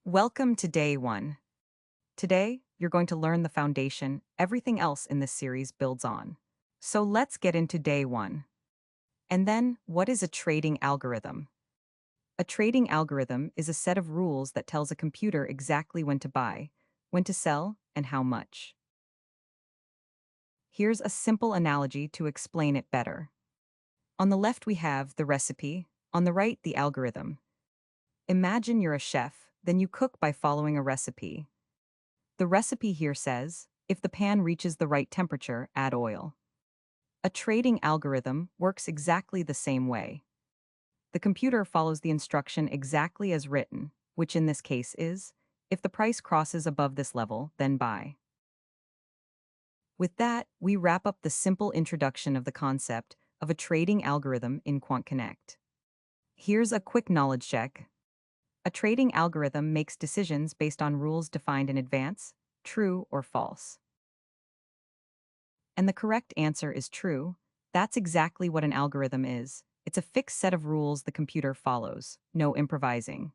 Welcome to day one. Today, you're going to learn the foundation everything else in this series builds on. So let's get into day one. And then, what is a trading algorithm? A trading algorithm is a set of rules that tells a computer exactly when to buy, when to sell, and how much. Here's a simple analogy to explain it better. On the left, we have the recipe, on the right, the algorithm. Imagine you're a chef, then you cook by following a recipe. The recipe here says, if the pan reaches the right temperature, add oil. A trading algorithm works exactly the same way. The computer follows the instruction exactly as written, which in this case is, if the price crosses above this level, then buy. With that, we wrap up the simple introduction of the concept of a trading algorithm in QuantConnect. Here's a quick knowledge check. A trading algorithm makes decisions based on rules defined in advance, true or false. And the correct answer is true. That's exactly what an algorithm is. It's a fixed set of rules the computer follows, no improvising.